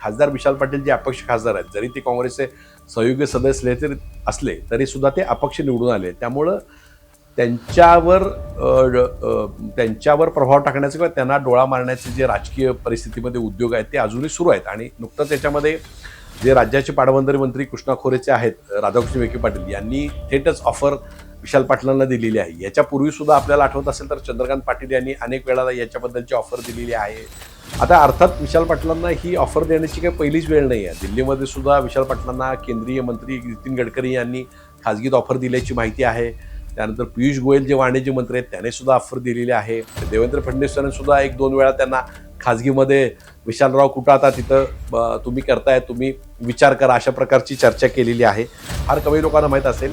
खासदार विशाल पाटील जे अपक्ष खासदार आहेत, जरी ते काँग्रेसचे सहयोगी सदस्य असले तरी सुद्धा ते अपक्ष निवडून आले. त्यामुळं त्यांच्यावर त्यांच्यावर प्रभाव टाकण्याचे किंवा त्यांना डोळा मारण्याचे जे राजकीय परिस्थितीमध्ये उद्योग आहेत ते अजूनही सुरू आहेत. आणि नुकतंच त्याच्यामध्ये जे राज्याचे पाटबंधारे मंत्री कृष्णा खोरेचे आहेत राधाकृष्ण विखे पाटील यांनी थेटच ऑफर विशाल पाटलांना दिलेली आहे. याच्यापूर्वी सुद्धा आपल्याला आठवत असेल तर चंद्रकांत पाटील यांनी अनेक वेळा याच्याबद्दलची ऑफर दिलेली आहे. आता अर्थात विशाल पाटलांना ही ऑफर देण्याची काही पहिलीच वेळ नाही आहे. दिल्लीमध्ये सुद्धा विशाल पाटलांना केंद्रीय मंत्री नितीन गडकरी यांनी खाजगीत ऑफर दिल्याची माहिती आहे. त्यानंतर पियुष गोयल जे वाणिज्य मंत्री आहेत त्याने सुद्धा ऑफर दिलेली आहे. देवेंद्र फडणवीस यांनी सुद्धा 1-2 वेळा त्यांना खाजगीमध्ये विशालराव कुठं आता तिथं तुम्ही करताय, तुम्ही विचार करा, अशा प्रकारची चर्चा केलेली आहे. फार कमी लोकांना माहीत असेल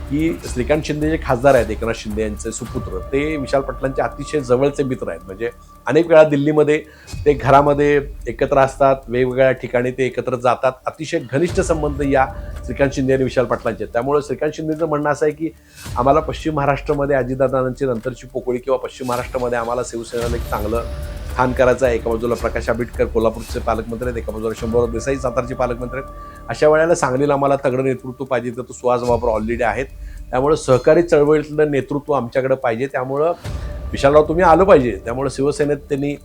की श्रीकांत शिंदे जे खासदार आहेत, एकनाथ शिंदे यांचे सुपुत्र, ते विशाल पाटलांचे अतिशय जवळचे मित्र आहेत. म्हणजे अनेक वेळा दिल्लीमध्ये ते घरामध्ये एकत्र असतात, वेगवेगळ्या ठिकाणी ते एकत्र जातात. अतिशय घनिष्ठ संबंध या श्रीकांत शिंदे आणि विशाल पाटलांचे. त्यामुळे श्रीकांत शिंदेचं म्हणणं असं आहे की आम्हाला पश्चिम महाराष्ट्रामध्ये अजितदादांची नंतरची पोकळी किंवा पश्चिम महाराष्ट्रामध्ये आम्हाला शिवसेनेला एक चांगलं स्थान करायचं आहे. एका बाजूला प्रकाश आंबेडकर कोल्हापूरचे पालकमंत्री आहेत, एका बाजूला शंभूराव देसाई सातारचे पालकमंत्री आहेत. अशा वेळेला सांगलीला आम्हाला तगडं नेतृत्व पाहिजे, तर तो सुहास बाबर ऑलरेडी आहेत. त्यामुळे सहकारी चळवळीतलं नेतृत्व आमच्याकडे पाहिजे. त्यामुळं विशालराव तुम्ही आलं पाहिजे. त्यामुळे शिवसेनेत त्यांनी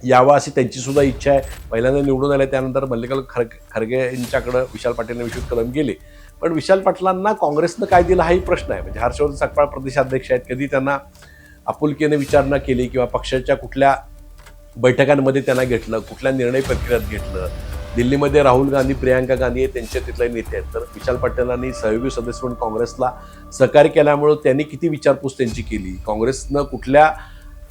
यावं अशी त्यांची सुद्धा इच्छा आहे. पहिल्यांदा निवडून आले, त्यानंतर मल्लिकार्जुन खरगे यांच्याकडं विशाल पाटील आणि विश्वजित कदम गेले. पण विशाल पाटलांना काँग्रेसनं काय दिलं हाही प्रश्न आहे. म्हणजे हर्षवर्धन सकपाळ प्रदेशाध्यक्ष आहेत, कधी त्यांना आपुलकीने विचारणा केली किंवा पक्षाच्या कुठल्या बैठकांमध्ये त्यांना घेतलं, कुठल्या निर्णय प्रक्रियेत घेतलं. दिल्लीमध्ये राहुल गांधी, प्रियांका गांधी हे त्यांचे तिथले नेते आहेत. तर विशाल पाटलांनी सहयोगी सदस्य म्हणून काँग्रेसला सहकार्य केल्यामुळं त्यांनी किती विचारपूस त्यांची केली, काँग्रेसनं कुठल्या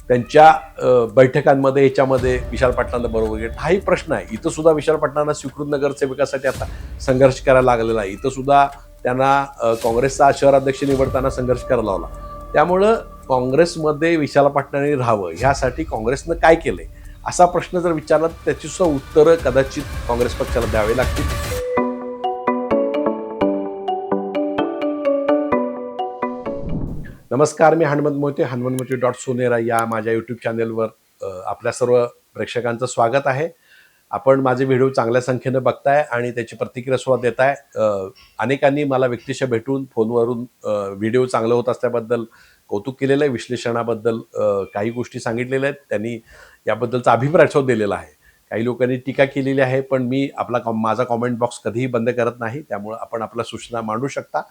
त्यांच्या बैठकांमध्ये याच्यामध्ये विशाल पाटलांना बरोबर घेतलं, हाही प्रश्न आहे. इथं सुद्धा विशाल पाटलांना स्वीकृत नगरसेवकासाठी आता संघर्ष करायला लागलेला आहे. इथं सुद्धा त्यांना काँग्रेसचा शहराध्यक्ष निवडताना संघर्ष करायला लावला. त्यामुळं काँग्रेसमध्ये विशाल पाटलांनी राहावं ह्यासाठी काँग्रेसनं काय केलंय असा प्रश्न जर विचारला तर त्याची सुद्धा उत्तरं कदाचित काँग्रेस पक्षाला द्यावी लागतील. नमस्कार, मी हनुमंत मोहिते, हनुमंतमोहिते.सोनेरा या माझ्या यूट्यूब चॅनेलवर आपल्या सर्व प्रेक्षकांचं स्वागत आहे. आपण माझे व्हिडिओ चांगल्या संख्येनं बघताय आणि त्याची प्रतिक्रिया सुद्धा देताय. अनेकांनी मला व्यक्तिशः भेटून फोनवरून व्हिडिओ चांगलं होत असल्याबद्दल कौतुक केलेलं आहे. विश्लेषणाबद्दल काही गोष्टी सांगितलेल्या आहेत. त्यांनी याबद्दलचा अभिप्राय सुद्धा दिलेला आहे. काही लोकांनी टीका केलेली आहे, पण मी माझा कॉमेंट बॉक्स कधीही बंद करत नाही. त्यामुळे आपण आपल्या सूचना मांडू शकता.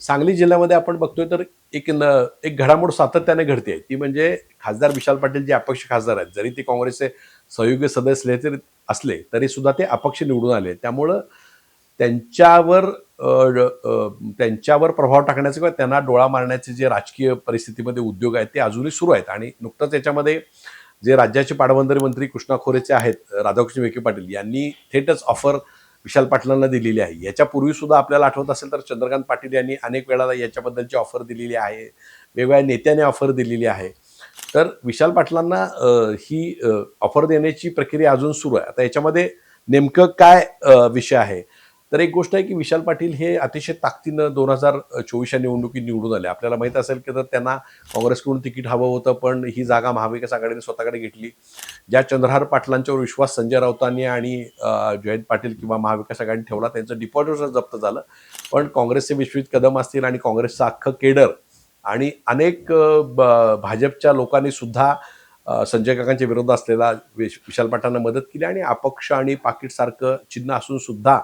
सांगली जिल्ह्यामध्ये आपण बघतोय तर एक घडामोड सातत्याने घडते. ती म्हणजे खासदार विशाल पाटील जे अपक्ष खासदार आहेत, जरी ते काँग्रेसचे सहयोगी सदस्य असले तरी सुद्धा ते अपक्ष निवडून आले. त्यामुळं त्यांच्यावर प्रभाव टाकण्याचे किंवा त्यांना डोळा मारण्याचे जे राजकीय परिस्थितीमध्ये उद्योग आहेत ते अजूनही सुरू आहेत. आणि नुकतंच याच्यामध्ये जे राज्याचे पाटबंधारे मंत्री कृष्णा खोरेचे आहेत राधाकृष्ण विखे पाटील यांनी थेटच ऑफर विशाल पाटलांना दिलेली आहे. याच्यापूर्वी सुद्धा आपल्याला आठवत असेल तर चंद्रकांत पाटील यांनी अनेक वेळा याच्याबद्दलची ऑफर दिलेली आहे. वेगवेगळ्या नेत्याने ऑफर दिलेली आहे. तर विशाल पाटलांना ही ऑफर देण्याची प्रक्रिया अजून सुरू आहे. आता याच्यामध्ये नेमकं काय विषय आहे तर एक गोष्ट आहे की विशाल पाटील हे अतिशय ताकदीनं 2024 निवडणुकीत निवडून आले. आपल्याला माहित असेल की तर त्यांना काँग्रेसकडून तिकीट हवं होतं, पण ही जागा महाविकास आघाडीने स्वतःकडे घेतली. ज्या चंद्रहार पाटलांच्यावर विश्वास संजय राऊतांनी आणि जयंत पाटील किंवा महाविकास आघाडीने ठेवला, त्यांचं डिपॉझिट जप्त झालं. पण काँग्रेसचे विश्वजित कदम असतील आणि काँग्रेसचं अख्खं केडर आणि अनेक भाजपच्या लोकांनी सुद्धा संजय काकांच्या विरोधात असलेला विशाल पाटलांना मदत केली आणि अपक्ष आणि पाकिटसारखं चिन्ह असून सुद्धा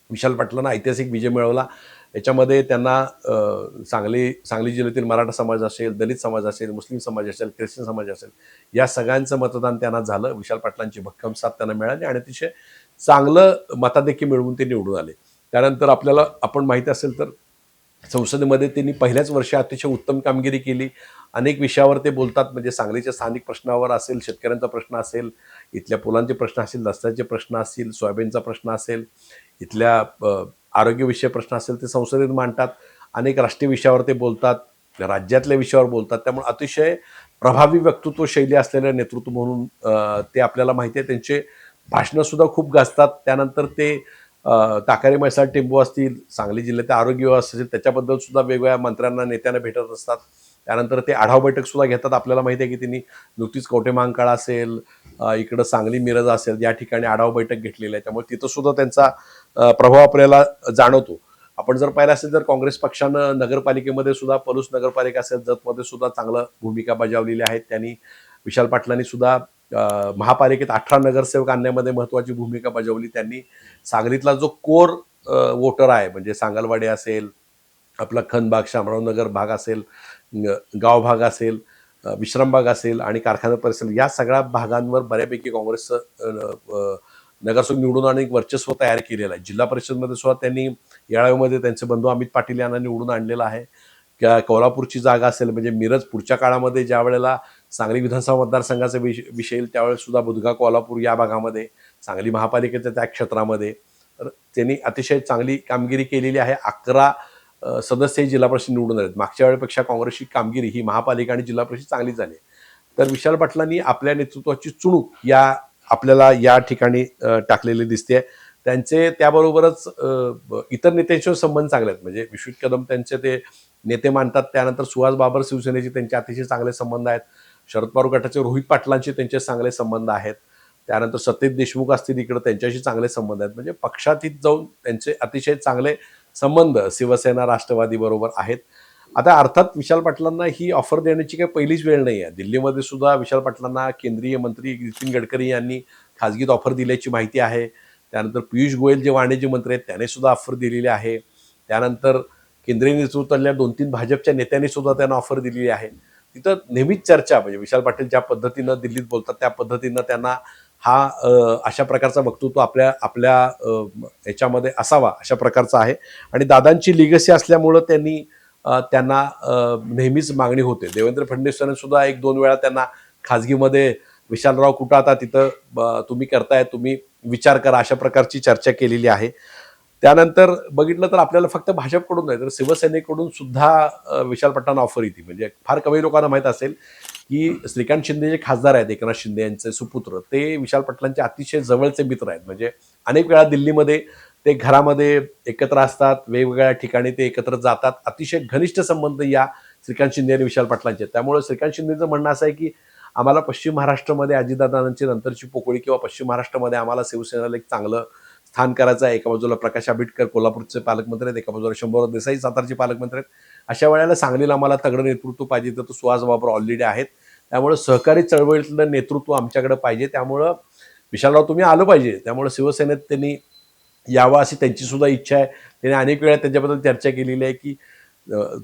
विशाल पाटलांना ऐतिहासिक विजय मिळवला. याच्यामध्ये त्यांना सांगली जिल्ह्यातील मराठा समाज असेल, दलित समाज असेल, मुस्लिम समाज असेल, ख्रिश्चन समाज असेल, या सगळ्यांचं मतदान त्यांना झालं. विशाल पाटलांची भक्कम साथ त्यांना मिळाली आणि अतिशय चांगलं मताधिक्य मिळवून ते निवडून आले. त्यानंतर आपण माहिती असेल तर संसदेमध्ये त्यांनी पहिल्याच वर्षी अतिशय उत्तम कामगिरी केली. अनेक विषयावर ते बोलतात. म्हणजे सांगलीच्या स्थानिक प्रश्नावर असेल, शेतकऱ्यांचा प्रश्न असेल, इथल्या पुलांचे प्रश्न असतील, रस्त्याचे प्रश्न असतील, सोयाबीनचा प्रश्न असेल, इथल्या आरोग्यविषयक प्रश्न असेल, ते संसदेत मांडतात. अनेक राष्ट्रीय विषयावर ते बोलतात, राज्यातल्या विषयावर बोलतात. त्यामुळे अतिशय प्रभावी वक्तृत्व शैली असलेलं नेतृत्व म्हणून ते आपल्याला माहिती आहे. त्यांचे भाषणं सुद्धा खूप गाजतात. त्यानंतर ते ताकारे म्हैसाळ टेंबू असतील, सांगली जिल्ह्यात आरोग्य व्यवस्था असेल, त्याच्याबद्दल सुद्धा वेगवेगळ्या मंत्र्यांना, नेत्यांना भेटत असतात. त्यानंतर ते आढावा बैठक सुद्धा घेतात. आपल्याला माहिती आहे की त्यांनी नुकतीच कवठे महांकाळ असेल, इकडं सांगली मिरज असेल या ठिकाणी आढावा बैठक घेतलेली आहे, त्यामुळे तिथं सुद्धा त्यांचा प्रभाव आपल्याला जाणवतो. आपण जर पाहिलं असेल तर काँग्रेस पक्षानं नगरपालिकेमध्ये सुद्धा पलूस नगरपालिका असेल जतमध्ये सुद्धा चांगलं भूमिका बजावलेली आहे. त्यांनी विशाल पाटलांनी सुद्धा महापालिकेत 18 नगरसेवक आणण्यामध्ये महत्त्वाची भूमिका बजावली. त्यांनी सांगलीतला जो कोर वोटर आहे म्हणजे सांगलवाडी असेल, आपला खनबाग शामरावनगर भाग असेल, गाव भाग असेल, विश्रामबाग असेल आणि कारखाना परिसर या सगळ्या भागांवर बऱ्यापैकी काँग्रेसचं नगरसेवक निवडून आणि एक वर्चस्व तयार केलेलं आहे. जिल्हा परिषदमध्ये सुद्धा त्यांनी याळावीमध्ये त्यांचे बंधू अमित पाटील यांना निवडून आणलेलं आहे. कोल्हापूरची जागा असेल म्हणजे मिरज पुढच्या काळामध्ये ज्या वेळेला सांगली विधानसभा मतदारसंघाचा विषय येईल त्यावेळेस सुद्धा बुधगाव कोल्हापूर या भागामध्ये सांगली महापालिकेच्या त्या क्षेत्रामध्ये तर त्यांनी अतिशय चांगली कामगिरी केलेली आहे. 11 सदस्य जिल्हा परिषद निवडून आलेत. मागच्या वेळेपेक्षा काँग्रेसची कामगिरी ही महापालिका आणि जिल्हा परिषद चांगली झाली. तर विशाल पाटलांनी आपल्या नेतृत्वाची चुणूक या आपल्याला या ठिकाणी टाकलेली दिसते. त्यांचे त्याबरोबरच इतर नेत्यांशी संबंध चांगले आहेत. म्हणजे विश्वजित कदम त्यांचे ते नेते मानतात. त्यानंतर सुहास बाबर शिवसेनेचे त्यांचे अतिशय चांगले संबंध आहेत. शरद पवार गटाचे रोहित पाटलांचे त्यांचे चांगले संबंध आहेत. त्यानंतर सतेज देशमुख असतील इकडे त्यांच्याशी चांगले संबंध आहेत. म्हणजे पक्षातीत जाऊन त्यांचे अतिशय चांगले संबंध शिवसेना राष्ट्रवादी बरोबर आहेत. आता अर्थात विशाल पाटलांना ही ऑफर देण्याची काही पहिलीच वेळ नाही आहे. दिल्लीमध्ये सुद्धा विशाल पाटलांना केंद्रीय मंत्री नितीन गडकरी यांनी खाजगीत ऑफर दिल्याची माहिती आहे. त्यानंतर पियुष गोयल जे वाणिज्य मंत्री आहेत त्याने सुद्धा ऑफर दिलेली आहे. त्यानंतर केंद्रीय नेतृत्वातल्या 2-3 भाजपच्या नेत्यांनी सुद्धा त्यांना ऑफर दिलेली आहे. तिथं नेहमीच चर्चा म्हणजे विशाल पाटील ज्या पद्धतीनं दिल्लीत बोलतात त्या पद्धतीनं त्यांना हा अशा प्रकारचा वक्तृत्व आपल्या याच्यामध्ये असावा अशा प्रकारचा आहे. आणि दादांची लिगसी असल्यामुळं त्यांना नेहमीच मागणी होते. देवेंद्र फडणवीसांनी सुद्धा 1-2 वेळा त्यांना खाजगीमध्ये विशालराव कुठं आता तिथं तुम्ही करताय तुम्ही विचार करा अशा प्रकारची चर्चा केलेली आहे. त्यानंतर बघितलं तर आपल्याला फक्त भाजपकडून नाही तर शिवसेनेकडून सुद्धा विशाल पाटलांना ऑफर येते. म्हणजे फार कमी लोकांना माहीत असेल की श्रीकांत शिंदे जे खासदार आहेत एकनाथ शिंदे यांचे सुपुत्र ते विशाल पाटलांचे अतिशय जवळचे मित्र आहेत. म्हणजे अनेक वेळा दिल्लीमध्ये ते घरामध्ये एकत्र असतात, वेगवेगळ्या ठिकाणी ते एकत्र जातात. अतिशय घनिष्ठ संबंध या श्रीकांत शिंदे आणि विशाल पाटलांचे. त्यामुळे श्रीकांत शिंदेचं म्हणणं असं आहे की आम्हाला पश्चिम महाराष्ट्रामध्ये अजितदादांची नंतरची पोकळी किंवा पश्चिम महाराष्ट्रामध्ये आम्हाला शिवसेनेला एक चांगलं स्थान करायचं आहे. एका बाजूला प्रकाश आंबेडकर कोल्हापूरचे पालकमंत्री आहेत, एका बाजूला शंभूराज देसाई सातारचे पालकमंत्री आहेत. अशा वेळेला सांगलीला आम्हाला तगडं नेतृत्व पाहिजे तर तो सुहास बाबर ऑलरेडी आहेत. त्यामुळे सहकारी चळवळीतलं नेतृत्व आमच्याकडे पाहिजे. त्यामुळं विशालराव तुम्ही आलं पाहिजे. त्यामुळे शिवसेनेत त्यांनी यावं अशी त्यांची सुद्धा इच्छा आहे. त्यांनी अनेक वेळा त्याच्याबद्दल चर्चा केलेली आहे की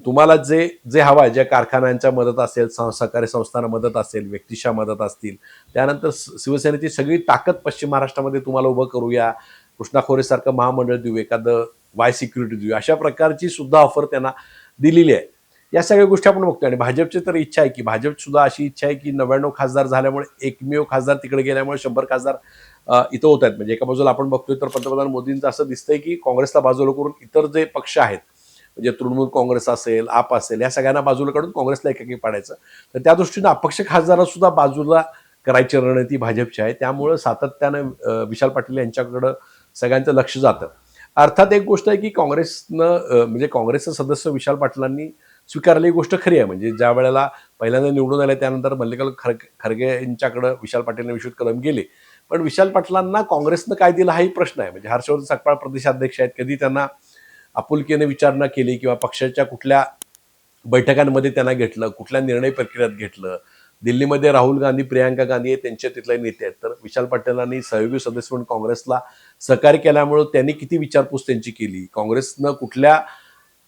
तुम्हाला जे जे हवं आहे ज्या कारखान्यांच्या मदत असेल सहकारी संस्थांना मदत असेल व्यक्तिशः मदत असतील त्यानंतर शिवसेनेची सगळी ताकद पश्चिम महाराष्ट्रामध्ये तुम्हाला उभं करूया. कृष्णा खोरेसारखं महामंडळ देऊ, एखादं वाय सिक्युरिटी देऊ अशा प्रकारची सुद्धा ऑफर त्यांना दिलेली आहे. या सगळ्या गोष्टी आपण बघतोय. आणि भाजपची तर इच्छा आहे की भाजप सुद्धा अशी इच्छा आहे की 99 खासदार झाल्यामुळे एकमेव खासदार तिकडे गेल्यामुळे 100 खासदार इथं होत आहेत. म्हणजे एका बाजूला आपण बघतोय तर पंतप्रधान मोदींचं असं दिसतंय की काँग्रेसला बाजूला करून इतर जे पक्ष आहेत म्हणजे तृणमूल काँग्रेस असेल आप असेल या सगळ्यांना बाजूला काढून काँग्रेसला एकाकी पाडायचं. तर त्या दृष्टीनं अपक्ष खासदारांना सुद्धा बाजूला करायची रणनीती भाजपची आहे. त्यामुळं सातत्यानं विशाल पाटील यांच्याकडं सगळ्यांचं लक्ष जातं. अर्थात एक गोष्ट आहे की काँग्रेसनं म्हणजे काँग्रेसचं सदस्य विशाल पाटलांनी स्वीकारलेली गोष्ट खरी आहे. म्हणजे ज्या वेळेला पहिल्यांदा निवडून आले त्यानंतर मल्लिकार्जुन खरगे यांच्याकडं विशाल पाटील आणि विश्वजित कदम गेले. पण विशाल पाटलांना काँग्रेसनं काय दिलं हाही प्रश्न आहे. म्हणजे हर्षवर्धन सकपाळ प्रदेशाध्यक्ष आहेत, कधी त्यांना आपुलकीने विचारणा केली किंवा पक्षाच्या कुठल्या बैठकांमध्ये त्यांना घेतलं, कुठल्या निर्णय प्रक्रियेत घेतलं. दिल्लीमध्ये राहुल गांधी प्रियांका गांधी हे त्यांचे तिथले नेते आहेत. तर विशाल पाटलांनी सहयोगी सदस्य म्हणून काँग्रेसला सहकार्य केल्यामुळे त्यांनी किती विचारपूस त्यांची केली, काँग्रेसनं कुठल्या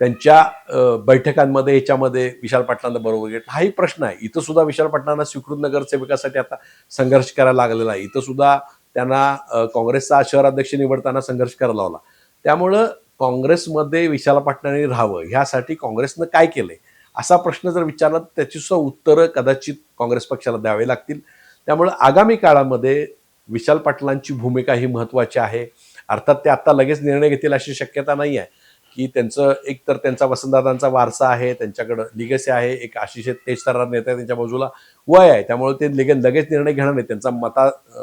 त्यांच्या बैठकांमध्ये ह्याच्यामध्ये विशाल पाटलांना बरोबर घेतलं हाही प्रश्न आहे. इथं सुद्धा विशाल पाटलांना स्वीकृत नगरसेवकासाठी आता संघर्ष करायला लागलेला आहे. इथं सुद्धा त्यांना काँग्रेसचा शहराध्यक्ष निवडताना संघर्ष करायला लावला. त्यामुळं काँग्रेसमध्ये विशाल पाटलांनी राहावं ह्यासाठी काँग्रेसनं काय केलंय असा प्रश्न जर विचारला तर त्याची सुद्धा उत्तरं कदाचित काँग्रेस पक्षाला द्यावे लागतील. त्यामुळे आगामी काळामध्ये विशाल पाटलांची भूमिका ही महत्त्वाची आहे. अर्थात ते आता लगेच निर्णय घेतील अशी शक्यता नाही आहे की त्यांचं एक तर त्यांचा वसंतदादांचा वारसा आहे, त्यांच्याकडं लिगसी आहे, एक आशिष तेजतर्रार नेता त्यांच्या बाजूला वय आहे. त्यामुळे ते लगेच निर्णय घेणार नाही. त्यांचा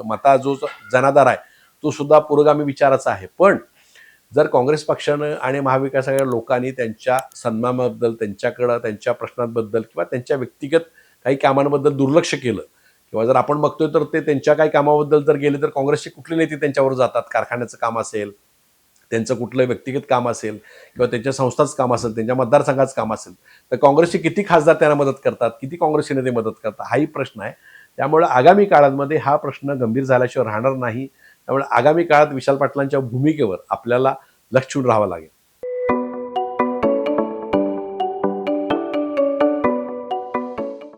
मता जो जनाधार आहे तो सुद्धा पुरोगामी विचाराचा आहे. पण जर काँग्रेस पक्षानं आणि महाविकास आघाडी लोकांनी त्यांच्या सन्मानाबद्दल त्यांच्याकडं त्यांच्या प्रश्नांबद्दल किंवा त्यांच्या व्यक्तिगत काही कामांबद्दल दुर्लक्ष केलं किंवा जर आपण बघतोय तर ते त्यांच्या काही कामाबद्दल जर गेले तर काँग्रेसचे कुठले नेते त्यांच्यावर जातात, कारखान्याचं काम असेल, त्यांचं कुठलं व्यक्तिगत काम असेल किंवा त्यांच्या संस्थाचं काम असेल, त्यांच्या मतदारसंघाचं काम असेल, तर काँग्रेसचे किती खासदार त्यांना मदत करतात, किती काँग्रेसचे नेते मदत करतात, हाही प्रश्न आहे. त्यामुळे आगामी काळामध्ये हा प्रश्न गंभीर झाल्याशिवाय राहणार नाही. त्यामुळे आगामी काळात विशाल पाटलांच्या भूमिकेवर आपल्याला लक्ष ठेवून राहावं लागेल.